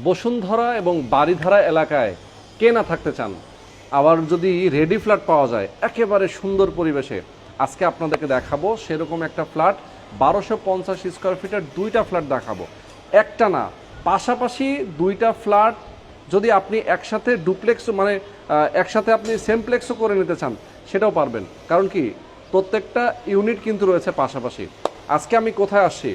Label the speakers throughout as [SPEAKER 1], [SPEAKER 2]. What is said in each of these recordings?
[SPEAKER 1] বসুন্ধরা এবং বারিধারা এলাকায় কে না থাকতে চান, আবার যদি রেডি ফ্ল্যাট পাওয়া যায় একেবারে সুন্দর পরিবেশে, আজকে আপনাদেরকে দেখাবো সেরকম একটা ফ্ল্যাট। 1250 স্কোয়ার ফিটের দুইটা ফ্ল্যাট দেখাবো, একটা না পাশাপাশি দুইটা ফ্ল্যাট। যদি আপনি একসাথে ডুপ্লেক্স মানে একসাথে আপনি সেমপ্লেক্সও করে নিতে চান সেটাও পারবেন, কারণ কি প্রত্যেকটা ইউনিট কিন্তু রয়েছে পাশাপাশি। আজকে আমি কোথায় আসছি,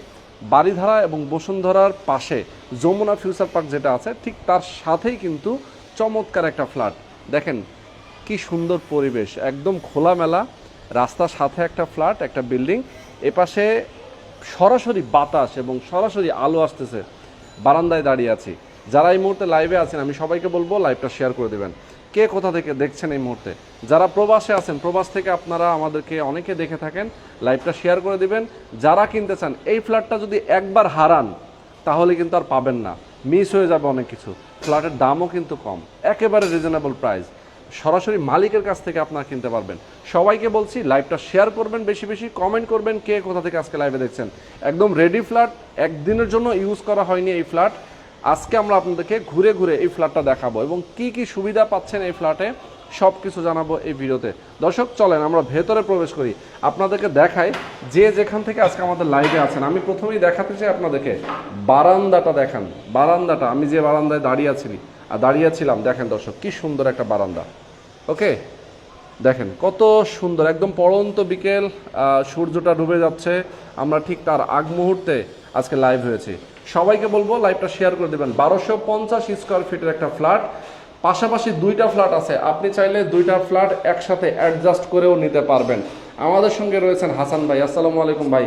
[SPEAKER 1] বারিধারা এবং বসুন্ধরার পাশে যমুনা ফিউচার পার্ক যেটা আছে ঠিক তার সাথেই কিন্তু চমৎকার একটা ফ্ল্যাট। দেখেন কি সুন্দর পরিবেশ, একদম খোলামেলা রাস্তার সাথে একটা ফ্ল্যাট, একটা বিল্ডিং, এপাশে সরাসরি বাতাস এবং সরাসরি আলো আসতেছে। বারান্দায় দাঁড়িয়ে আছি। যারা এই মুহূর্তে লাইভে আছেন আমি সবাইকে বলবো লাইভটা শেয়ার করে দেবেন। কে কোথা থেকে দেখছেন এই মুহূর্তে, যারা প্রবাসে আছেন প্রবাস থেকে আপনারা আমাদেরকে অনেকে দেখে থাকেন, লাইভটা শেয়ার করে দিবেন। যারা কিনতে চান এই ফ্ল্যাটটা যদি একবার হারান তাহলে কিন্তু আর পাবেন না, মিস হয়ে যাবে অনেক কিছু। ফ্ল্যাটের দামও কিন্তু কম, একেবারে রিজনেবল প্রাইস, সরাসরি মালিকের কাছ থেকে আপনারা কিনতে পারবেন। সবাইকে বলছি লাইভটা শেয়ার করবেন, বেশি বেশি কমেন্ট করবেন কে কোথা থেকে আজকে লাইভে দেখছেন। একদম রেডি ফ্ল্যাট, একদিনের জন্য ইউজ করা হয়নি এই ফ্ল্যাট। আজকে আমরা আপনাদেরকে ঘুরে ঘুরে এই ফ্ল্যাটটা দেখাবো এবং কি কি সুবিধা পাচ্ছেন এই ফ্ল্যাটে সব কিছু জানাবো এই ভিডিওতে। দর্শক চলেন আমরা ভেতরে প্রবেশ করি, আপনাদেরকে দেখাই যে যেখান থেকে আজকে আমাদের লাইভে আছেন। আমি প্রথমেই দেখাতে চাই আপনাদেরকে বারান্দাটা দেখান। বারান্দাটা আমি যে বারান্দায় দাঁড়িয়েছিলাম দেখেন দর্শক কি সুন্দর একটা বারান্দা। ওকে দেখেন কত সুন্দর, একদম পড়ন্ত বিকেল, সূর্যটা ডুবে যাচ্ছে, আমরা ঠিক তার আগ মুহূর্তে আজকে লাইভ হয়েছি। সবাইকে বলবো লাইভটা শেয়ার করে দেবেন। 1250 স্কোয়ার ফিটের একটা ফ্ল্যাট, পাশাপাশি দুইটা ফ্ল্যাট আছে, আপনি চাইলে দুইটা ফ্ল্যাট একসাথে অ্যাডজাস্ট করেও নিতে পারবেন। আমাদের সঙ্গে রয়েছেন হাসান ভাই। আসসালামু আলাইকুম ভাই,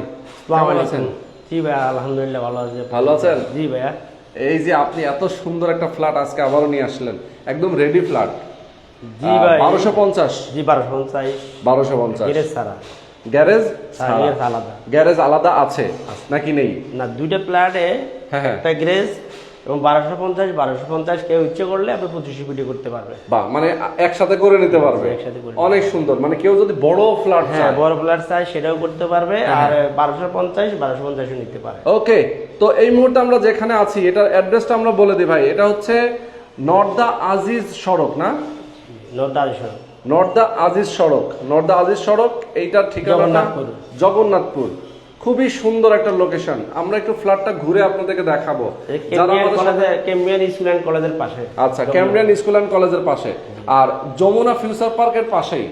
[SPEAKER 1] কেমন আছেন?
[SPEAKER 2] জি ভাইয়া আলহামদুলিল্লাহ ভালো আছি।
[SPEAKER 1] ভালো আছেন?
[SPEAKER 2] জি ভাইয়া।
[SPEAKER 1] এই যে আপনি এত সুন্দর একটা ফ্ল্যাট আজকে আবারও নিয়ে আসলেন, একদম রেডি ফ্ল্যাট।
[SPEAKER 2] জি ভাই
[SPEAKER 1] 1250।
[SPEAKER 2] জি 1250।
[SPEAKER 1] 1250
[SPEAKER 2] গ্যারেজ ছাড়া।
[SPEAKER 1] গ্যারেজ
[SPEAKER 2] আলাদা।
[SPEAKER 1] গ্যারেজ আলাদা আছে নাকি নেই?
[SPEAKER 2] না, দুইটা ফ্ল্যাটে একটা গ্যারেজ এবং 1250 কেউ ইচ্ছে করলে আপনি 25 ফিট করতে পারবে।
[SPEAKER 1] বা মানে একসাথে করে নিতে পারবে,
[SPEAKER 2] একসাথে করে
[SPEAKER 1] অনেক সুন্দর। মানে কেউ যদি বড় ফ্ল্যাট চায়,
[SPEAKER 2] বড় ফ্ল্যাট চায় সেটাও করতে পারবে, আর 1250 নিতে পারে।
[SPEAKER 1] ওকে, তো এই মুহূর্তে আমরা যেখানে আছি এটার অ্যাড্রেসটা আমরা বলে দিই ভাই। এটা হচ্ছে নর্থ দা আজিজ সড়ক না? নর্থ দা আজিজ সড়ক, নর্থ দা আজিজ সড়ক, এইটার ঠিকানাটা জগন্নাথপুর। খুবই সুন্দর একটা লোকেশন। আমরা একটু ফ্ল্যাটটা ঘুরে আপনাদেরকে দেখাবো।
[SPEAKER 2] ক্যাম্বিয়ান স্কুল এন্ড কলেজের পাশে।
[SPEAKER 1] আচ্ছা, ক্যাম্বিয়ান স্কুল এন্ড কলেজের পাশে আর যমুনা ফিউচার পার্কের পাশেই।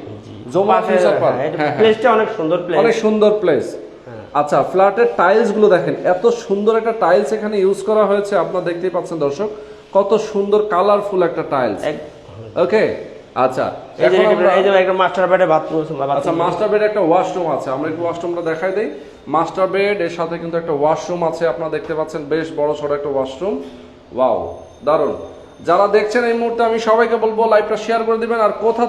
[SPEAKER 1] যমুনা ফিউচার পার্ক,
[SPEAKER 2] প্লেসটা অনেক সুন্দর প্লেস,
[SPEAKER 1] অনেক সুন্দর প্লেস। আচ্ছা, ফ্ল্যাটের টাইলস গুলো দেখেন, এত সুন্দর একটা টাইলস এখানে ইউজ করা হয়েছে। আপনারা দেখতেই পাচ্ছেন দর্শক, কত সুন্দর কালারফুল একটা টাইলস। ওকে, আচ্ছা এখন আমরা
[SPEAKER 2] এই যে একটা মাস্টার বেডে বাথরুম আছে।
[SPEAKER 1] আচ্ছা, মাস্টার বেডে একটা ওয়াশরুম আছে, আমরা একটু ওয়াশরুমটা দেখাই দেই। মাস্টার বেড এর সাথে কিন্তু একটা ওয়াশরুম আছে, আপনারা দেখতে পাচ্ছেন বেশ বড় সড়ো একটা ওয়াশরুম। ওয়াও, দারুণ। যারা দেখছেন এই মুহূর্তে আমি সবাইকে বলবো লাইভটা শেয়ার করে দিবেন। আর কোথা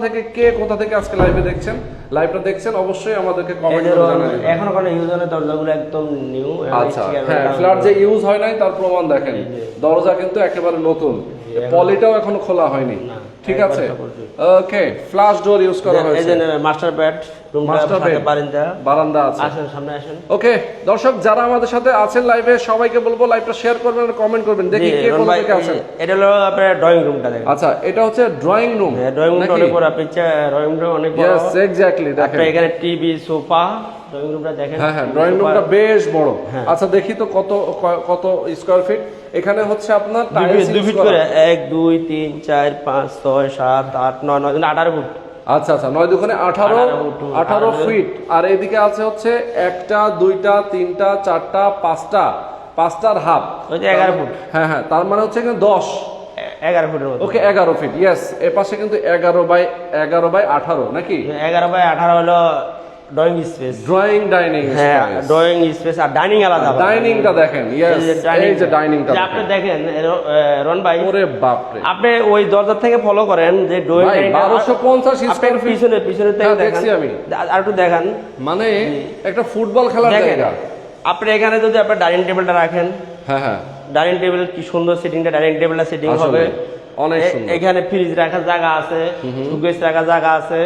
[SPEAKER 1] থেকে আজকে লাইভে দেখছেন, লাইভটা দেখছেন অবশ্যই আমাদেরকে কমেন্ট করে জানাবেন।
[SPEAKER 2] এখন কোনো ইউজারের দরজাগুলো একদম নিউ।
[SPEAKER 1] আচ্ছা হ্যাঁ, ফ্ল্যাট যে ইউজ হয় নাই তার প্রমাণ দেখেন, দরজা কিন্তু একেবারে নতুন, পলিটাও এখনো খোলা হয়নি। ঠিক আছে, ওকে, ফ্ল্যাশ ডোর ইউজ করা হয়েছে।
[SPEAKER 2] এই যে মাস্টার বেড,
[SPEAKER 1] মাস্টার বেড, বারান্দা আছে।
[SPEAKER 2] আসেন সামনে আসেন।
[SPEAKER 1] ওকে দর্শক, যারা আমাদের সাথে আছেন লাইভে সবাইকে বলবো লাইভটা শেয়ার করবেন আর কমেন্ট করবেন। দেখি কে কোথা থেকে আছেন।
[SPEAKER 2] এটা হলো আপনার ড্রয়িং রুমটা দেখেন।
[SPEAKER 1] আচ্ছা, এটা হচ্ছে ড্রয়িং রুম।
[SPEAKER 2] হ্যাঁ, ড্রয়িং রুমটা অনেক বড়। আপনি ড্রয়িং রুমটা অনেক বড়।
[SPEAKER 1] यस এক্স্যাক্টলি, দেখেন
[SPEAKER 2] এখানে টিভি, সোফা, ড্রয়িং রুমটা দেখেন।
[SPEAKER 1] হ্যাঁ হ্যাঁ, ড্রয়িং রুমটা বেশ বড়। আচ্ছা দেখি তো কত স্কয়ার ফিট। এখানে হচ্ছে আপনার টাইলস
[SPEAKER 2] 2 ফিট করে 1 2 3 4 5 6 7 8 9 9 18 ফুট।
[SPEAKER 1] আচ্ছা আচ্ছা, 9 দুগুণে 18 ফিট। আর এদিকে আছে হচ্ছে একটা, দুইটা, তিনটা, চারটা, পাঁচটার হাফ,
[SPEAKER 2] ওই যে 11 ফুট।
[SPEAKER 1] হ্যাঁ হ্যাঁ, তার মানে হচ্ছে এখানে
[SPEAKER 2] 11 ফুটের মতো।
[SPEAKER 1] ওকে, 11 ফিট। ইয়েস, এর পাশে কিন্তু 11 বাই 18 নাকি?
[SPEAKER 2] 11 বাই 18 হলো ড্রয়িং স্পেস,
[SPEAKER 1] ডাইনিং
[SPEAKER 2] হ্যাঁ ড্রয়িং স্পেস। আর ডাইনিং আলাদা।
[SPEAKER 1] ডাইনিংটা দেখেন, ইয়েস, এই যে ডাইনিংটা
[SPEAKER 2] আপনি দেখেন রন ভাই,
[SPEAKER 1] ওরে বাপ রে,
[SPEAKER 2] আপনি ওই দরজা থেকে ফলো করেন যে ড্রয়িং
[SPEAKER 1] 1250 স্কয়ার ফিট।
[SPEAKER 2] পিছনে থেকে
[SPEAKER 1] দেখছি আমি,
[SPEAKER 2] আর একটু দেখান,
[SPEAKER 1] মানে একটা ফুটবল খেলার জায়গা।
[SPEAKER 2] আপনি এখানে যদি আপনি ডাইনিং টেবিলটা রাখেন,
[SPEAKER 1] হ্যাঁ হ্যাঁ,
[SPEAKER 2] ডাইনিং টেবিল কি সুন্দর সেটিংটা, ডাইনিং টেবিলটা সেটিং হবে
[SPEAKER 1] অনেক সুন্দর।
[SPEAKER 2] এখানে ফ্রিজ রাখার জায়গা আছে, সুকেস রাখার জায়গা আছে।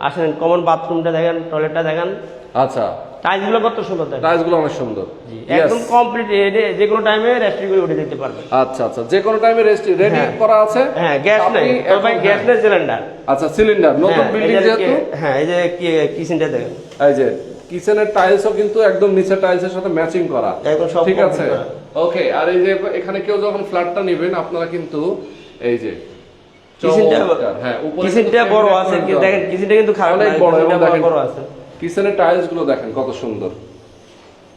[SPEAKER 2] আসেন কমন বাথরুমটা দেখেন, টয়লেটটা দেখেন।
[SPEAKER 1] আচ্ছা,
[SPEAKER 2] টাইলসগুলো কত সুন্দর দেখেন,
[SPEAKER 1] টাইলসগুলো অনেক সুন্দর।
[SPEAKER 2] একদম কমপ্লিট, যে কোনো টাইমে রেস্ট্রি করে উঠে দিতে পারবেন।
[SPEAKER 1] আচ্ছা আচ্ছা, যে কোনো টাইমে রেডি
[SPEAKER 2] হ্যাঁ।
[SPEAKER 1] করা আছে।
[SPEAKER 2] হ্যাঁ, গ্যাস
[SPEAKER 1] আপনি
[SPEAKER 2] নেই
[SPEAKER 1] এখন-
[SPEAKER 2] ভাই, গ্যাস নেই, সিলিন্ডার।
[SPEAKER 1] আচ্ছা, সিলিন্ডার, নতুন বিল্ডিং যেহেতু।
[SPEAKER 2] হ্যাঁ, এই যে কিচেনটা দেখেন,
[SPEAKER 1] এই যে কিচেনের টাইলসও কিন্তু একদম নিচের টাইলসের সাথে ম্যাচিং করা,
[SPEAKER 2] একদম সব
[SPEAKER 1] ঠিক আছে।
[SPEAKER 2] complete করা।
[SPEAKER 1] ওকে, আর এই যে এখানে কেউ যখন ফ্ল্যাটটা নেবেন আপনারা কিন্তু এই যে
[SPEAKER 2] কিচেনটা,
[SPEAKER 1] চমৎকার, হ্যাঁ, উপরে
[SPEAKER 2] কিচেনটা
[SPEAKER 1] কিন্তু
[SPEAKER 2] বড়
[SPEAKER 1] cabinet
[SPEAKER 2] আছে,
[SPEAKER 1] করে দেওয়া।
[SPEAKER 2] দেখেন কিচেনটা কিন্তু খারাপ
[SPEAKER 1] অনেক
[SPEAKER 2] না,
[SPEAKER 1] বড়, এবং
[SPEAKER 2] কিচেনটা
[SPEAKER 1] দেখেন
[SPEAKER 2] বড় আছে।
[SPEAKER 1] কিচেনের টাইলস গুলো দেখেন কত সুন্দর।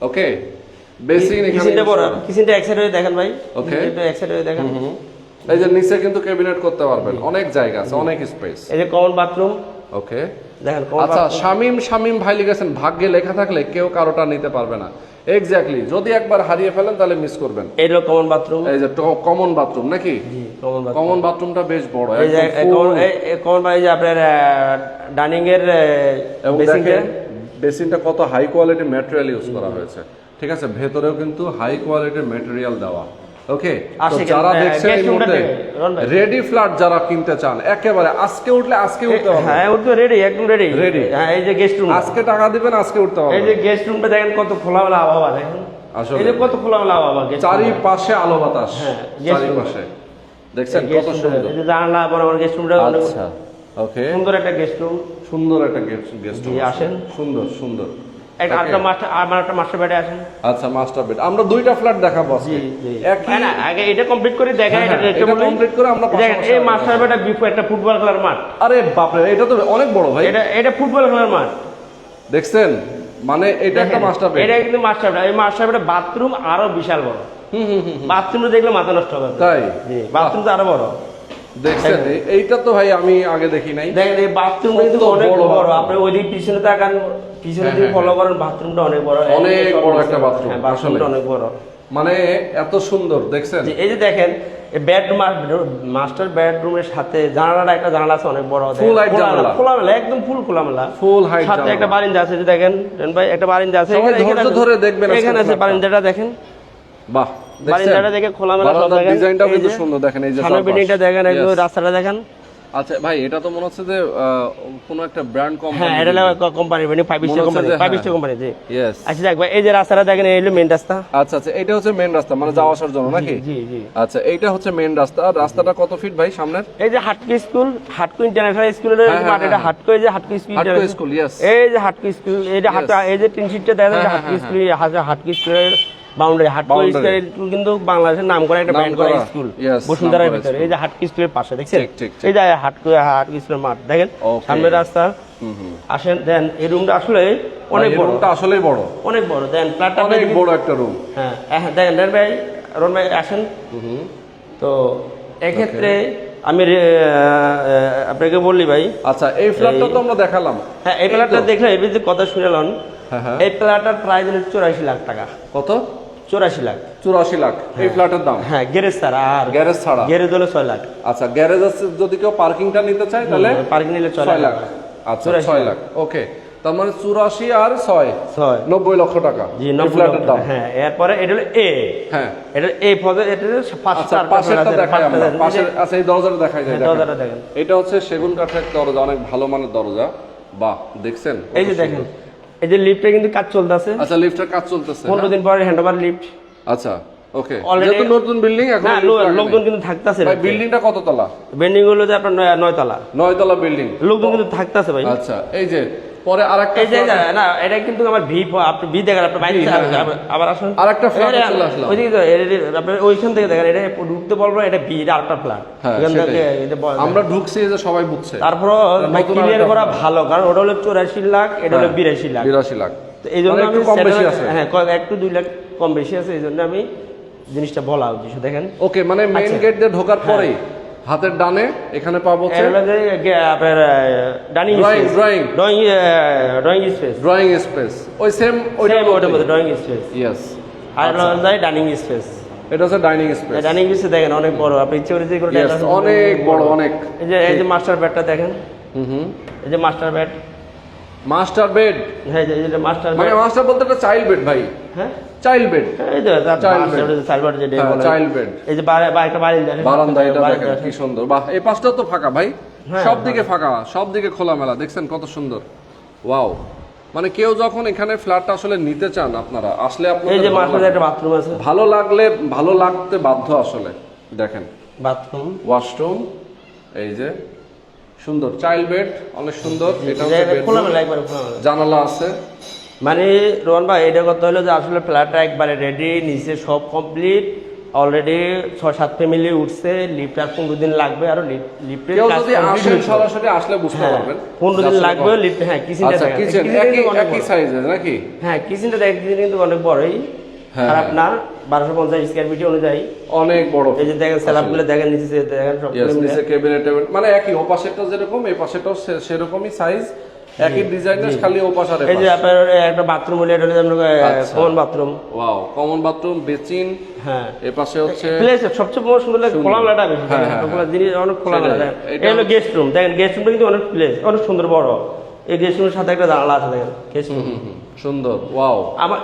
[SPEAKER 1] ওকে, বেসিন এখানে
[SPEAKER 2] কিচেনটা বড়,
[SPEAKER 1] use করা।
[SPEAKER 2] কিচেনটা এক সাইড হয়ে দেখেন ভাই,
[SPEAKER 1] Okay.
[SPEAKER 2] এটা এক সাইড হয়ে দেখেন।
[SPEAKER 1] এই যে নিচে কিন্তু ক্যাবিনেট করতে পারবেন, অনেক জায়গা আছে, অনেক স্পেস।
[SPEAKER 2] এই যে কমন বাথরুম
[SPEAKER 1] ওকে,
[SPEAKER 2] দেখেন, কমন
[SPEAKER 1] আচ্ছা,
[SPEAKER 2] বাথরুম।
[SPEAKER 1] শামিম ভাই লিখেছেন ভাগ্যে লেখা থাকলে কেউ কারোটা নিতে পারবে না। এক্স্যাক্টলি, যদি একবার হারিয়ে ফেলেন তাহলে মিস করবেন।
[SPEAKER 2] এই হলো কমন বাথরুম।
[SPEAKER 1] এই যে কমন বাথরুম নাকি?
[SPEAKER 2] জি, কমন বাথরুম।
[SPEAKER 1] কমন বাথরুমটা বেশ বড়,
[SPEAKER 2] এই যে
[SPEAKER 1] একদম full।
[SPEAKER 2] কমন এই যে আপনার ডাইনিং এর
[SPEAKER 1] এবং
[SPEAKER 2] বেসিনটা,
[SPEAKER 1] দেখেন বেসিনটা কত হাই কোয়ালিটির ম্যাটেরিয়াল ইউজ করা হয়েছে, ঠিক আছে। ভেতরেও কিন্তু হাই কোয়ালিটির ম্যাটেরিয়াল দেওয়া। ওকে,
[SPEAKER 2] আর
[SPEAKER 1] তো
[SPEAKER 2] সেখানে
[SPEAKER 1] যারা দেখছেন এই
[SPEAKER 2] guest room টা
[SPEAKER 1] মুহূর্তে
[SPEAKER 2] দেখেন, রন ভাই।
[SPEAKER 1] রেডি ফ্ল্যাট যারা কিনতে চান, একেবারে আজকে উঠলে আজকে উঠতে হবে।
[SPEAKER 2] হ্যাঁ, ওটা তো রেডি, একদম রেডি।
[SPEAKER 1] Ready।
[SPEAKER 2] হ্যাঁ, এই যে গেস্ট রুম,
[SPEAKER 1] আজকে টাকা দিবেন, আজকে উঠতে হবে।
[SPEAKER 2] এই যে গেস্ট রুমটা দেখেন কত খোলামেলা আবহাওয়া দেখেন,
[SPEAKER 1] আসলে।
[SPEAKER 2] এই যে কত খোলামেলা আবহাওয়া guest room।
[SPEAKER 1] চারিপাশে আলো বাতাস,
[SPEAKER 2] হ্যাঁ, guest room।
[SPEAKER 1] চারিপাশে দেখছেন
[SPEAKER 2] guest
[SPEAKER 1] কত
[SPEAKER 2] room টা,
[SPEAKER 1] সুন্দর।
[SPEAKER 2] এই যে জানালা বড় বড় গেস্ট রুমটা
[SPEAKER 1] আচ্ছা, ওকে,
[SPEAKER 2] সুন্দর একটা গেস্ট রুম।
[SPEAKER 1] সুন্দর একটা গেস্ট
[SPEAKER 2] জি, আসেন।
[SPEAKER 1] সুন্দর সুন্দর।
[SPEAKER 2] একটা
[SPEAKER 1] Okay.
[SPEAKER 2] আরেকটা মাস্টার, আমার একটা মাস্টার বেডে আসেন।
[SPEAKER 1] আচ্ছা, মাস্টার বেড আমরা দুইটা ফ্ল্যাট দেখাবো আজকে।
[SPEAKER 2] জি জি,
[SPEAKER 1] একই
[SPEAKER 2] না আগে এটা কমপ্লিট করে দেখেন,
[SPEAKER 1] হ্যাঁ,
[SPEAKER 2] এটা
[SPEAKER 1] হ্যাঁ,
[SPEAKER 2] একটু
[SPEAKER 1] এটা
[SPEAKER 2] বলি।
[SPEAKER 1] complete করে আমরা
[SPEAKER 2] দেখেন
[SPEAKER 1] পাশাপাশি
[SPEAKER 2] এই
[SPEAKER 1] আলোচনা
[SPEAKER 2] মাস্টার বেডটা বিফোর একটা ফুটবল খেলার মাঠ,
[SPEAKER 1] আরে বাপরে, এটা তো অনেক বড় ভাই।
[SPEAKER 2] এটা ফুটবল খেলার মাঠ
[SPEAKER 1] দেখছেন, মানে এটা একটা
[SPEAKER 2] দেখেন,
[SPEAKER 1] মাস্টার বেড।
[SPEAKER 2] এটা কিন্তু মাস্টার বেড, এই মাস্টার বেডের বাথরুম আরো বিশাল বড়। বাথরুমটা দেখলে মাথা নষ্ট হবে আপনার।
[SPEAKER 1] তাই?
[SPEAKER 2] জি, বাথরুম তো আরো বড়।
[SPEAKER 1] দেখছেন, এইটা তো ভাই আমি আগে দেখি নাই।
[SPEAKER 2] দেখেন এই বাথরুম কিন্তু
[SPEAKER 1] কত
[SPEAKER 2] অনেক
[SPEAKER 1] বড়
[SPEAKER 2] বড়,
[SPEAKER 1] bathroom।
[SPEAKER 2] আপনি ওইদিকে পিছনে তাকান, পিছনে
[SPEAKER 1] হ্যাঁ,
[SPEAKER 2] দিকে
[SPEAKER 1] হ্যাঁ,
[SPEAKER 2] ফলো করেন, বাথরুমটা অনেক বড়,
[SPEAKER 1] অনেক বড় একটা bathroom,
[SPEAKER 2] হ্যাঁ, বাথরুমটা
[SPEAKER 1] আসলে।
[SPEAKER 2] অনেক বড়।
[SPEAKER 1] মানে এত সুন্দর, দেখছেন।
[SPEAKER 2] জি, এই যে দেখেন এই বেডরুম, মাস্টার বেডরুমের সাথে জানালাটা, একটা জানালা আছে অনেক বড়,
[SPEAKER 1] Full height জানালা।
[SPEAKER 2] খোলামেলা, একদম ফুল খোলামেলা,
[SPEAKER 1] ফুল হাইট
[SPEAKER 2] সাথে একটা বারিন্দা আছে, যে দেখেন রেন ভাই, একটা বারিন্দা আছে,
[SPEAKER 1] সবাই
[SPEAKER 2] এখানে-
[SPEAKER 1] ধৈর্য
[SPEAKER 2] এখানে-
[SPEAKER 1] ধরে দেখবেন আজকের
[SPEAKER 2] এখানে আছে
[SPEAKER 1] ফ্ল্যাটটা।
[SPEAKER 2] বারিন্দাটা দেখেন,
[SPEAKER 1] বাহ, দেখছেন
[SPEAKER 2] বারিন্দাটা দেখে খোলামেলা সব দেখেন,
[SPEAKER 1] ডিজাইনটাও
[SPEAKER 2] এই
[SPEAKER 1] কিন্তু
[SPEAKER 2] যে
[SPEAKER 1] সুন্দর, দেখেন এই যে
[SPEAKER 2] সামনের
[SPEAKER 1] চারপাশ।
[SPEAKER 2] বিল্ডিংটা দেখেন, একদম
[SPEAKER 1] Yes।
[SPEAKER 2] রাস্তাটা দেখেন।
[SPEAKER 1] আচ্ছা ভাই, এটা তো মনে হচ্ছে যে কোনো একটা ব্র্যান্ড
[SPEAKER 2] হ্যাঁ,
[SPEAKER 1] কোম্পানি।
[SPEAKER 2] এটা কোম্পানি, মানে 5 স্টার কোম্পানি, 5 স্টার কোম্পানি। জি,
[SPEAKER 1] ইয়েস।
[SPEAKER 2] আচ্ছা দেখ ভাই, এই যে রাস্তাটা দেখেন, এই হলো মেইন রাস্তা।
[SPEAKER 1] আচ্ছা আচ্ছা, এটা হচ্ছে মেইন রাস্তা, মানে যাওয়া আসার জন্য নাকি?
[SPEAKER 2] জি জি,
[SPEAKER 1] আচ্ছা, এইটা হচ্ছে মেইন রাস্তা। আর রাস্তাটা কত ফিট ভাই সামনের?
[SPEAKER 2] এই যে হাটকো স্কুল, হাটকো ইন্টারন্যাশনাল স্কুলের
[SPEAKER 1] হ্যাঁ,
[SPEAKER 2] মাঠ,
[SPEAKER 1] হ্যাঁ,
[SPEAKER 2] এটা
[SPEAKER 1] হ্যাঁ।
[SPEAKER 2] হাটকো, এই যে হাটকো স্কুল,
[SPEAKER 1] হাটকো
[SPEAKER 2] international-
[SPEAKER 1] স্কুল, yes।
[SPEAKER 2] এই যে হাটকো স্কুল, এই যে এই যে টিন শিটটা দেখেন,
[SPEAKER 1] হ্যাঁ,
[SPEAKER 2] হাটকো
[SPEAKER 1] হ্যাঁ,
[SPEAKER 2] স্কুল, হাটকো স্কুলের বাউন্ডারি, হাটকো
[SPEAKER 1] Boundary।
[SPEAKER 2] স্কুল কিন্তু বাংলাদেশের নাম করা একটা
[SPEAKER 1] নাম
[SPEAKER 2] ব্র্যান্ড করা
[SPEAKER 1] করা,
[SPEAKER 2] স্কুল,
[SPEAKER 1] yes,
[SPEAKER 2] বসুন্ধরার
[SPEAKER 1] নাম করা
[SPEAKER 2] ভিতরে।
[SPEAKER 1] school।
[SPEAKER 2] এই যে হাটকো স্কুলের পাশে দেখছেন,
[SPEAKER 1] ঠিক, ঠিক, ঠিক।
[SPEAKER 2] এই যে হাটকো স্কুলের মাঠ দেখেন,
[SPEAKER 1] Okay.
[SPEAKER 2] সামনের রাস্তা। আসেন দেন, এই রুমটা আসলে অনেক
[SPEAKER 1] এই
[SPEAKER 2] বড়,
[SPEAKER 1] রুমটা আসলেই বড়,
[SPEAKER 2] অনেক বড়। দেন ফ্ল্যাটটা
[SPEAKER 1] অনেক বড় একটা রুম।
[SPEAKER 2] হ্যাঁ, দেখেন রন ভাই, রন ভাই আসেন। তো এক্ষেত্রে আমি আপনাকে বললি ভাই,
[SPEAKER 1] আচ্ছা, এই ফ্ল্যাটটা তো আমরা দেখালাম।
[SPEAKER 2] হ্যাঁ, এই প্ল্যাটটা দেখলে এর ভিতরে কথা শুনলাম।
[SPEAKER 1] হ্যাঁ, হ্যাঁ।
[SPEAKER 2] এই প্ল্যাটটার প্রাইস হলো 84 লাখ টাকা।
[SPEAKER 1] কত?
[SPEAKER 2] 84 লাখ।
[SPEAKER 1] 84 লাখ এই ফ্ল্যাটের দাম?
[SPEAKER 2] হ্যাঁ, গ্যারেজ ছাড়া, আর
[SPEAKER 1] গ্যারেজ ছাড়া?
[SPEAKER 2] গ্যারেজ হলো 6 লাখ।
[SPEAKER 1] আচ্ছা, গ্যারেজ আছে, যদি কেউ পার্কিংটা নিতে চায় তাহলে
[SPEAKER 2] পার্কিং নিলে
[SPEAKER 1] 6 লাখ। আচ্ছা, 6 লাখ। ওকে, তার মানে 84 আর 6 90 লক্ষ টাকা
[SPEAKER 2] জি,
[SPEAKER 1] এই
[SPEAKER 2] 90
[SPEAKER 1] ফ্ল্যাটের দাম।
[SPEAKER 2] হ্যাঁ, এরপরে এটা হলো এ,
[SPEAKER 1] হ্যাঁ,
[SPEAKER 2] এটা এ পদে, এটা
[SPEAKER 1] আচ্ছা, পাশেরটা দেখাই আমরা। পাশের, আচ্ছা, এই দরজাটা দেখাই যায়।
[SPEAKER 2] দরজাটা দেখেন,
[SPEAKER 1] এটা হচ্ছে সেগুন কাঠের দরজা, অনেক ভালো মানের দরজা। বাহ, দেখছেন?
[SPEAKER 2] এই যে দেখেন, এই যে লিফটে কিন্তু কাজ চলতেছে,
[SPEAKER 1] আচ্ছা, লিফটের কাজ চলতেছে।
[SPEAKER 2] 15 দিন পরে হ্যান্ডওভার লিফট।
[SPEAKER 1] আচ্ছা, ওকে।
[SPEAKER 2] Already-
[SPEAKER 1] যেহেতু নতুন বিল্ডিং, এখন
[SPEAKER 2] না,
[SPEAKER 1] lift লাগে
[SPEAKER 2] লোকজন
[SPEAKER 1] নাই।
[SPEAKER 2] কিন্তু থাকতেছে,
[SPEAKER 1] ভাই, বিল্ডিংটা কত তলা?
[SPEAKER 2] বিল্ডিং হলো যে আপনার 9 তলা,
[SPEAKER 1] 9 তলা বিল্ডিং।
[SPEAKER 2] লোকজন কিন্তু থাকতেছে ভাই।
[SPEAKER 1] আচ্ছা, এই যে পরে আরেকটা
[SPEAKER 2] এই যে না, এটা কিন্তু আমার ভি, আপনি ভি দেখেন, আপনি বাইরে থেকে আবার আসুন,
[SPEAKER 1] আরেকটা ফ্ল্যাটে চলে আসলাম।
[SPEAKER 2] ওইদিকে তো আপনি ওইখান থেকে দেখেন, এটা ঢুকতে বলবো, এটা ভি, এটা আরেকটা ফ্ল্যাট।
[SPEAKER 1] হ্যাঁ, সেটাই। আমরা ঢুকছি, এই যে সবাই বুঝছে।
[SPEAKER 2] তারপর
[SPEAKER 1] নতুন
[SPEAKER 2] ক্লিয়ার
[SPEAKER 1] আরেকটা
[SPEAKER 2] করা
[SPEAKER 1] flat।
[SPEAKER 2] ভালো, কারণ ওটা হলো 84 লাখ, এটা হলো 82 লাখ।
[SPEAKER 1] 82 লাখ।
[SPEAKER 2] তো এই জন্য
[SPEAKER 1] মানে
[SPEAKER 2] আমি
[SPEAKER 1] একটু কম বেশি আছে।
[SPEAKER 2] হ্যাঁ, একটু 2 লাখ কম বেশি আছে, এই জন্য আমি জিনিসটা বলা উচিত। দেখেন,
[SPEAKER 1] ওকে, মানে মেইন
[SPEAKER 2] আচ্ছা।
[SPEAKER 1] গেট দিয়ে ঢোকার পরেই হাতের ডানে এখানে পাবো হচ্ছে
[SPEAKER 2] এটা হলো যে আপনার dining
[SPEAKER 1] Drawing,
[SPEAKER 2] space,
[SPEAKER 1] drawing।
[SPEAKER 2] Drawing space,
[SPEAKER 1] drawing space, ওই সেম
[SPEAKER 2] ওইটার মধ্যে ড্রয়িং স্পেস।
[SPEAKER 1] ইয়েস।
[SPEAKER 2] আর হলো ডাইনিং স্পেস,
[SPEAKER 1] এটা হচ্ছে ডাইনিং স্পেস।
[SPEAKER 2] ডাইনিং স্পেস দেখেন অনেক বড়, আপনি ইচ্ছে করে যে কোনো
[SPEAKER 1] Yes, অনেক বড়, অনেক।
[SPEAKER 2] এই যে মাস্টার বেডটা দেখেন,
[SPEAKER 1] হুম,
[SPEAKER 2] এই যে মাস্টার বেড,
[SPEAKER 1] মাস্টার বেড।
[SPEAKER 2] হ্যাঁ, এই যে মাস্টার
[SPEAKER 1] মানে
[SPEAKER 2] বেড,
[SPEAKER 1] মাস্টার বলতে একটা চাইল্ড বেড ভাই,
[SPEAKER 2] হ্যাঁ,
[SPEAKER 1] চাইল্ড বেড।
[SPEAKER 2] এই যে
[SPEAKER 1] Child bed।
[SPEAKER 2] সাইবার যেটা
[SPEAKER 1] হ্যাঁ,
[SPEAKER 2] বলে,
[SPEAKER 1] child bed।
[SPEAKER 2] এই যে একটা বারান্দা,
[SPEAKER 1] বারান্দা, এটা
[SPEAKER 2] বারান্দা
[SPEAKER 1] দেখেন
[SPEAKER 2] আছে।
[SPEAKER 1] কি সুন্দর। বাহ, এই পাশটা তো ফাঁকা ভাই,
[SPEAKER 2] হ্যাঁ,
[SPEAKER 1] সব দিকে ফাঁকা, সব দিকে খোলামেলা, দেখছেন কত সুন্দর। ওয়াও, মানে কেউ যখন এখানে ফ্ল্যাটটা আসলে নিতে চান আপনারা আসলে
[SPEAKER 2] এই
[SPEAKER 1] আপনাদের
[SPEAKER 2] যে
[SPEAKER 1] ভালো
[SPEAKER 2] মাঝখানে
[SPEAKER 1] লাগবে।
[SPEAKER 2] একটা বাথরুম আছে,
[SPEAKER 1] ভালো লাগলে ভালো লাগতে বাধ্য আসলে। দেখেন
[SPEAKER 2] বাথরুম
[SPEAKER 1] ওয়াশরুম, এই যে সুন্দর চাইল্ড বেড, অনেক সুন্দর। এটা হচ্ছে bedroom।
[SPEAKER 2] খোলামেলা, একবারে খোলামেলা।
[SPEAKER 1] জানালা আছে।
[SPEAKER 2] মানে রোহন ভাই এটা করতে হলো যে আসলে ফ্ল্যাটটা একবারে রেডি, নিচে সব কমপ্লিট, অলরেডি 6-7 ফ্যামিলি উঠছে, লিফট আর 15 দিন লাগবে, আরো লিফটের
[SPEAKER 1] কেউ
[SPEAKER 2] কাজ
[SPEAKER 1] যদি আসেন সরাসরি আসলে বুঝতে পারবেন
[SPEAKER 2] 15 দিন
[SPEAKER 1] যে আসলে
[SPEAKER 2] লাগবে
[SPEAKER 1] কত।
[SPEAKER 2] লিফট। হ্যাঁ কিচেনটা
[SPEAKER 1] আচ্ছা,
[SPEAKER 2] দেখেন,
[SPEAKER 1] কিচেন
[SPEAKER 2] কিচেনটা
[SPEAKER 1] একই
[SPEAKER 2] কিন্তু অনেক
[SPEAKER 1] একই
[SPEAKER 2] বড়।
[SPEAKER 1] সাইজের নাকি?
[SPEAKER 2] হ্যাঁ কিচেনটা দেখেন কিন্তু অনেক বড়ই,
[SPEAKER 1] হ্যাঁ,
[SPEAKER 2] খারাপ না, 1250 স্কয়ার ফিট অনুযায়ী।
[SPEAKER 1] অনেক বড়।
[SPEAKER 2] এই যে দেখেন স্ল্যাবগুলো দেখেন, নিচে দেখেন সব
[SPEAKER 1] Yes, নিচে ক্যাবিনেট মানে একই, ওপাশেরটা যেরকম এই পাশেরটাও সেরকমই সাইজ, একই ডিজাইনের, খালি ওপাশ আর
[SPEAKER 2] এই যে আপনার একটা বাথরুম হলে এটা হলো
[SPEAKER 1] আচ্ছা।
[SPEAKER 2] Common bathroom.
[SPEAKER 1] Wow, common bathroom, basin,
[SPEAKER 2] হ্যাঁ
[SPEAKER 1] এই পাশে হচ্ছে
[SPEAKER 2] প্লেস সবচেয়ে বড় সুন্দর লাগে খোলামেলাটা বেশি।
[SPEAKER 1] হ্যাঁ, হ্যাঁ,
[SPEAKER 2] সবগুলো জিনিস অনেক খোলামেলা।
[SPEAKER 1] সেটাই।
[SPEAKER 2] দেখেন
[SPEAKER 1] এটা
[SPEAKER 2] এটা হলো গেস্ট রুম, দেখেন গেস্ট রুমটা কিন্তু অনেক প্লেস, অনেক সুন্দর বড়। এই গেস্ট রুমের সাথে একটা জানালা আছে, দেখেন গেস্ট রুম
[SPEAKER 1] সুন্দর। ওয়াও,
[SPEAKER 2] আমার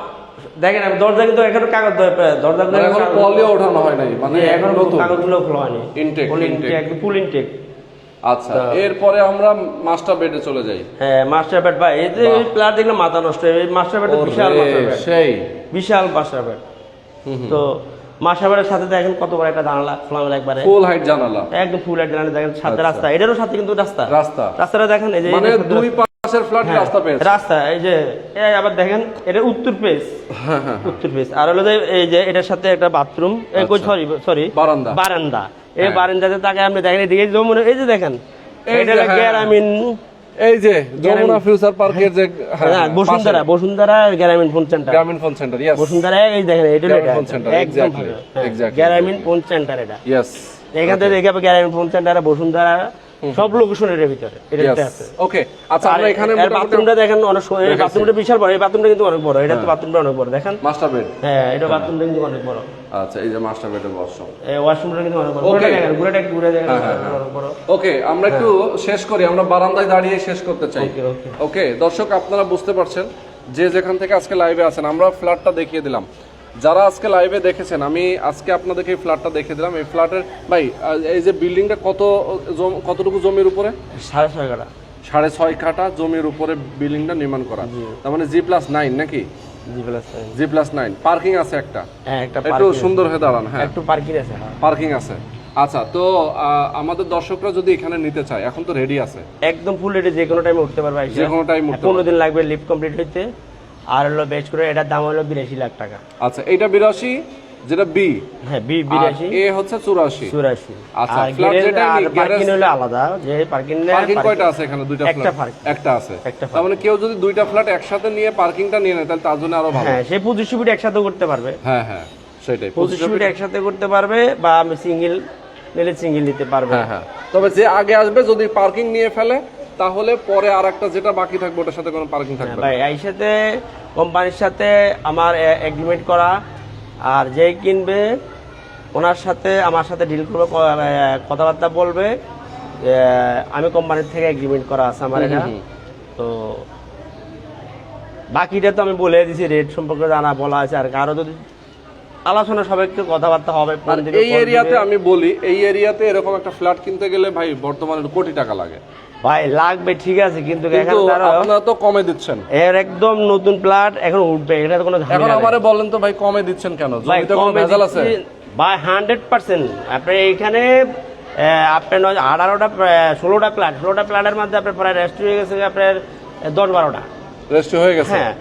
[SPEAKER 2] দেখেন দরজা কিন্তু এখনো কাগজ দরজাগুলো
[SPEAKER 1] মানে এখনো পলিও ওঠানো হয় নাই, মানে
[SPEAKER 2] এখন
[SPEAKER 1] নতুন
[SPEAKER 2] কাগজগুলো খোলা হয়নি,
[SPEAKER 1] Intake, intake।
[SPEAKER 2] ফুল ইনটেক।
[SPEAKER 1] আচ্ছা, এরপরে আমরা মাস্টার বেডে চলে যাই।
[SPEAKER 2] হ্যাঁ মাস্টার বেড ভাই, এই যে প্লাট দেখলে মাথা নষ্ট, এই মাস্টার বেড বিশাল মাস্টার বেড,
[SPEAKER 1] সেই
[SPEAKER 2] বিশাল মাস্টার বেড। তো মাস্টার বেডের সাথে দেখেন কত বড় একটা জানালা, খোলামেলা একবারে
[SPEAKER 1] ফুল হাইট জানালা,
[SPEAKER 2] একদম ফুল লাইট জানালা। দেখেন সাথে
[SPEAKER 1] আচ্ছা।
[SPEAKER 2] রাস্তা, এটারও সাথে কিন্তু
[SPEAKER 1] রাস্তা
[SPEAKER 2] রাস্তাটা দেখেন, এই যে
[SPEAKER 1] মানে
[SPEAKER 2] এই যে
[SPEAKER 1] দুই পাশের ফ্ল্যাট
[SPEAKER 2] হ্যাঁ,
[SPEAKER 1] রাস্তা পেয়েছে।
[SPEAKER 2] রাস্তা এই যে এই আবার দেখেন এটা উত্তর পেস, উত্তর পেস। আর হলো যে এই যে এটার সাথে একটা বাথরুম, সরি
[SPEAKER 1] বারান্দা।
[SPEAKER 2] বারান্দা। এই
[SPEAKER 1] হ্যাঁ।
[SPEAKER 2] বারান্দাতে তাকে আপনি দেখেন এদিকে যমুনা, এই যে দেখেন
[SPEAKER 1] এই
[SPEAKER 2] এটা
[SPEAKER 1] যে,
[SPEAKER 2] হলো
[SPEAKER 1] হ্যাঁ।
[SPEAKER 2] গ্রামীণ,
[SPEAKER 1] এই যে যমুনা ফিউচার পার্কের যে
[SPEAKER 2] হ্যাঁ, বসুন্ধরা গ্রামীণ ফোন সেন্টার,
[SPEAKER 1] গ্রামীণ ফোন সেন্টার। ইয়েস,
[SPEAKER 2] বসুন্ধরা এই দেখেন এটা হলো
[SPEAKER 1] গ্রামীণ
[SPEAKER 2] এটা,
[SPEAKER 1] ফোন সেন্টার,
[SPEAKER 2] একদম
[SPEAKER 1] এক্স্যাক্টলি,
[SPEAKER 2] ভালো। হ্যাঁ,
[SPEAKER 1] এক্স্যাক্টলি
[SPEAKER 2] গ্রামীণ ফোন সেন্টার এটা।
[SPEAKER 1] ইয়েস।
[SPEAKER 2] এখান থেকে দেখে পাবে গ্রামীণ ফোন সেন্টার, বসুন্ধরা, সব লোকেশনের ভিতরে এটা আছে।
[SPEAKER 1] ওকে, আচ্ছা আমরা এখানে
[SPEAKER 2] আর বাথরুমটা দেখেন অনেক এই বাথরুমটা বিশাল বড়, এই বাথরুমটা কিন্তু অনেক বড়, এটা তো বাথরুমটা অনেক বড় দেখেন।
[SPEAKER 1] Master bed.
[SPEAKER 2] হ্যাঁ এটা বাথরুমটা কিন্তু অনেক বড়।
[SPEAKER 1] আচ্ছা, এই যে মাস্টার বেডের ওয়াশরুম।
[SPEAKER 2] এই ওয়াশরুমটা কিন্তু অনেক বড়,
[SPEAKER 1] Okay.
[SPEAKER 2] ঘুরে দেখেন, ঘুরে দেখেন অনেক বড়।
[SPEAKER 1] ওকে, আমরা একটু শেষ করি, আমরা বারান্দায় দাঁড়িয়ে শেষ করতে চাই।
[SPEAKER 2] ওকে ওকে
[SPEAKER 1] ওকে দর্শক, আপনারা বুঝতে পারছেন যে যেখান থেকে আজকে লাইভে আছেন, আমরা ফ্ল্যাটটা দেখিয়ে দিলাম। যারা আজকে লাইভে দেখেছেন, আমি আজকে আপনাদেরকে এই ফ্ল্যাটটা দেখিয়ে দিলাম। এই ফ্ল্যাটের ভাই এই যে বিল্ডিংটা কতটুকু জমির উপরে?
[SPEAKER 2] 6.5 কাঠা।
[SPEAKER 1] 6.5 কাঠা জমির উপরে বিল্ডিংটা নির্মাণ করা, তার মানে G+9 নাকি? G+9 পার্কিং আছে একটা,
[SPEAKER 2] হ্যাঁ একটা
[SPEAKER 1] একটু সুন্দর হয়ে দাঁড়ান। হ্যাঁ,
[SPEAKER 2] একটু পার্কিং আছে, হ্যাঁ
[SPEAKER 1] পার্কিং আছে। আচ্ছা, তো আমাদের দর্শকরা যদি এখানে নিতে চায়, এখন তো রেডি আছে,
[SPEAKER 2] একদম ফুল রেডি, যে কোনো টাইমে উঠতে পারবে,
[SPEAKER 1] যে কোনো টাইম উঠতে
[SPEAKER 2] 15 দিন লাগবে লিফট কমপ্লিট হইতে। আর হলো বেচ করে এটার দাম হলো 82 লাখ টাকা।
[SPEAKER 1] আচ্ছা, এইটা 82, যেটা বি,
[SPEAKER 2] হ্যাঁ 82,
[SPEAKER 1] এ হচ্ছে 84।
[SPEAKER 2] 84।
[SPEAKER 1] আচ্ছা,
[SPEAKER 2] আর
[SPEAKER 1] ফ্ল্যাট যেটা
[SPEAKER 2] পার্কিং হলো আলাদা, যে পার্কিং
[SPEAKER 1] পার্কিং কয়টা আছে এখানে? দুইটা
[SPEAKER 2] একটা
[SPEAKER 1] ফ্ল্যাট, একটা আছে।
[SPEAKER 2] একটা
[SPEAKER 1] তার মানে কেউ যদি দুইটা ফ্ল্যাট একসাথে নিয়ে পার্কিংটা নিয়ে নেয়, তাহলে তার জন্য আরো ভালো।
[SPEAKER 2] হ্যাঁ সে 25 ফিট একসাথে করতে পারবে,
[SPEAKER 1] হ্যাঁ হ্যাঁ সেটাই,
[SPEAKER 2] 25 ফিট একসাথে করতে পারবে, বা আমি সিঙ্গেল নিলে সিঙ্গেল নিতে পারবে।
[SPEAKER 1] হ্যাঁ হ্যাঁ। তবে যে আগে আসবে যদি পার্কিং নিয়ে ফেলে, তাহলে পরে আরেকটা যেটা বাকি থাকবে ওটার সাথে কোনো পার্কিং থাকবে না।
[SPEAKER 2] ভাই এই সাথে কোম্পানির সাথে আমার এগ্রিমেন্ট করা, আর যে কিনবে ওনার সাথে আমার সাথে ডিল করবে, কথাবার্তা বলবে। আমি কোম্পানির থেকে এগ্রিমেন্ট করা আছে আমার এটা। তো বাকিটা তো আমি বলে দিছি, রেট সম্পর্কে জানা বলা আছে। আর কারো যদি আলোচনা সবাইকে কথাবার্তা হবে,
[SPEAKER 1] আর এই এরিয়াতে আমি বলি, এই এরিয়াতে এরকম একটা ফ্ল্যাট কিনতে গেলে ভাই বর্তমানে কোটি টাকা লাগে।
[SPEAKER 2] ভাই লাগবে ঠিক আছে, কিন্তু
[SPEAKER 1] কিন্তু আপনারা তো কমে দিচ্ছেন।
[SPEAKER 2] এর একদম নতুন প্লাট এখন উঠবে, এটা কোনো ঝামেলা
[SPEAKER 1] এখন
[SPEAKER 2] নেই।
[SPEAKER 1] আমারে বলেন তো ভাই, কমে দিচ্ছেন কেন?
[SPEAKER 2] ভাই
[SPEAKER 1] জমিতে কোনো
[SPEAKER 2] কমে
[SPEAKER 1] ভেজাল আছে?
[SPEAKER 2] দিচ্ছি ভাই 100%। আপনি এইখানে আপনার 16টা প্লাটের মধ্যে আপনার প্রায় রেস্ট হয়ে গেছে আপনার 10-12টা
[SPEAKER 1] রেজিস্ট্রি হয়ে গেছে?
[SPEAKER 2] হ্যাঁ,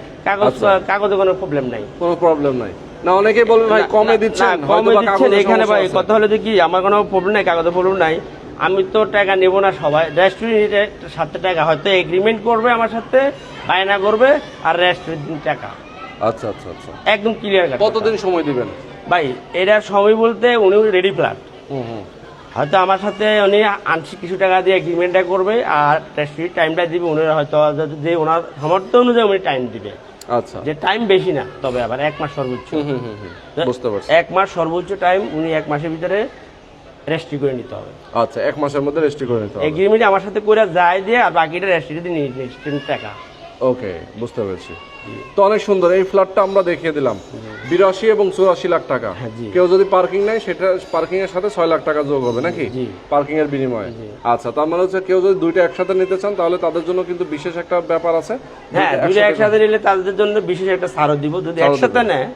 [SPEAKER 2] কাগজে কোনো প্রবলেম নাই,
[SPEAKER 1] কোনো প্রবলেম নাই না? অনেকেই বলবে ভাই কমে দিচ্ছেন,
[SPEAKER 2] না, কমে
[SPEAKER 1] হয়তোবা
[SPEAKER 2] দিচ্ছেন
[SPEAKER 1] কাগজের
[SPEAKER 2] এখানে। ভাই
[SPEAKER 1] সমস্যা আছে।
[SPEAKER 2] কথা হলো যে কি, আমার কোনো প্রবলেম নাই, কাগজে প্রবলেম নাই। আমি তো টাকা নেব না, সবাই রেস্টুরেন্টের সাথে টাকা হয়তো এগ্রিমেন্ট করবে আমার সাথে, বায়না করবে, আর রেস্টুরেন্ট টাকা
[SPEAKER 1] আচ্ছা আচ্ছা আচ্ছা।
[SPEAKER 2] একদম ক্লিয়ার।
[SPEAKER 1] কতদিন সময় দিবেন
[SPEAKER 2] ভাই এটা সময় বলতে উনি রেডি প্ল্যাট, হয়তো আমার সাথে উনি আংশিক কিছু টাকা দিয়ে এগ্রিমেন্টটা করবে, আর রেস্টুরেন্ট টাইমটা দিবে উনি, হয়তো যে ওনার সামর্থ্য অনুযায়ী উনি টাইম দিবে।
[SPEAKER 1] আচ্ছা,
[SPEAKER 2] যে টাইম বেশি না, তবে আবার 1 মাস সর্বোচ্চ।
[SPEAKER 1] বুঝতে পারছি।
[SPEAKER 2] 1 মাস সর্বোচ্চ টাইম, উনি 1 মাসের ভিতরে রেজিস্ট্রি করে নিতে হবে।
[SPEAKER 1] আচ্ছা, 1 মাসের মধ্যে রেজিস্ট্রি করে নিতে হবে।
[SPEAKER 2] এগ্রিমেন্ট আমার সাথে করে যায় দিয়ে, আর বাকিটা রেজিস্ট্রি দিয়ে নিয়ে টাকা।
[SPEAKER 1] ওকে, বুঝতে পেরেছি। তো অনেক সুন্দর এই ফ্ল্যাটটা আমরা দেখিয়ে দিলাম 82 এবং 84 লাখ টাকা।
[SPEAKER 2] হ্যাঁ, জি।
[SPEAKER 1] কেউ যদি পার্কিং নেয় সেটা পার্কিং এর সাথে 6 লাখ টাকা যোগ হবে নাকি
[SPEAKER 2] জি।
[SPEAKER 1] পার্কিং এর বিনিময়ে? আচ্ছা, তার মানে হচ্ছে কেউ যদি দুইটা একসাথে নিতে চান তাহলে তাদের জন্য কিন্তু বিশেষ একটা ব্যাপার আছে।
[SPEAKER 2] হ্যাঁ, দুটো একসাথে নিলে তাদের জন্য বিশেষ একটা ছাড়ও দিব। যদি একসাথে নেয়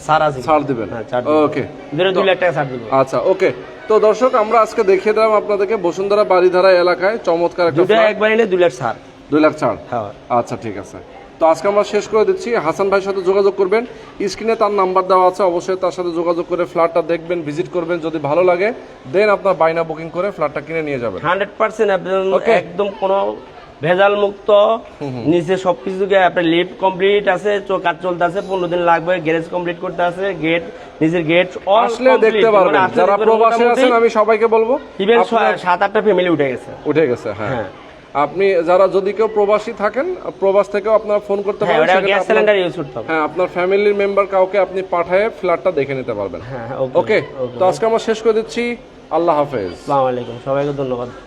[SPEAKER 2] ছাড় আছে,
[SPEAKER 1] ছাড় দিবেন।
[SPEAKER 2] হ্যাঁ, ছাড় দিব।
[SPEAKER 1] ওকে,
[SPEAKER 2] দুটো 2 লাখ টাকা ছাড় দিব।
[SPEAKER 1] আচ্ছা, ওকে। তো দর্শক, আমরা আজকে দেখিয়ে দিলাম আপনাদেরকে বসুন্ধরা বাড়িধারা এলাকায় চমৎকার একটা
[SPEAKER 2] দুটো
[SPEAKER 1] ফ্ল্যাট,
[SPEAKER 2] একবার নিলে 2 লাখ ছাড়।
[SPEAKER 1] 2 লাখ ছাড়।
[SPEAKER 2] হ্যাঁ,
[SPEAKER 1] আচ্ছা, ঠিক আছে। তো আজকে আমরা শেষ করে দিচ্ছি। হাসান ভাইয়ের সাথে যোগাযোগ করবেন, স্ক্রিনে তার নাম্বার দেওয়া আছে, অবশ্যই তার সাথে যোগাযোগ করে ফ্ল্যাটটা দেখবেন, ভিজিট করবেন। যদি ভালো লাগে দেন আপনার বাইনা বুকিং করে ফ্ল্যাটটা কিনে নিয়ে যাবেন।
[SPEAKER 2] 100%
[SPEAKER 1] Okay.
[SPEAKER 2] একদম কোনো ভেজাল মুক্ত, নিচে সবকিছু আপনার লিফট কমপ্লিট আছে, কাজ চলতে আছে, 15 দিন লাগবে, গ্যারেজ কমপ্লিট করতে আছে, গেট, নিচের গেট
[SPEAKER 1] আসলে দেখতে পারবেন। যারা প্রবাসে আছেন আমি সবাইকে বলবো,
[SPEAKER 2] ইভেন 7-8টা ফ্যামিলি উঠে গেছে।
[SPEAKER 1] উঠে গেছে। হ্যাঁ,
[SPEAKER 2] হ্যাঁ।
[SPEAKER 1] আপনি যারা যদি কেউ প্রবাসী থাকেন, প্রবাস থেকেও আপনারা ফোন করতে
[SPEAKER 2] হ্যাঁ,
[SPEAKER 1] পারেন।
[SPEAKER 2] ওটা
[SPEAKER 1] সেখানে
[SPEAKER 2] গ্যাস
[SPEAKER 1] আপনার-
[SPEAKER 2] সিলিন্ডার ইউজ করতে হবে।
[SPEAKER 1] হ্যাঁ, আপনার ফ্যামিলির মেম্বার কাউকে আপনি পাঠায়ে ফ্ল্যাটটা দেখে নিতে পারবেন।
[SPEAKER 2] হ্যাঁ,
[SPEAKER 1] ওকে, তো আজকে আমরা শেষ করে দিচ্ছি। আল্লাহ হাফেজ।
[SPEAKER 2] আসসালামু আলাইকুম, সবাইকে ধন্যবাদ।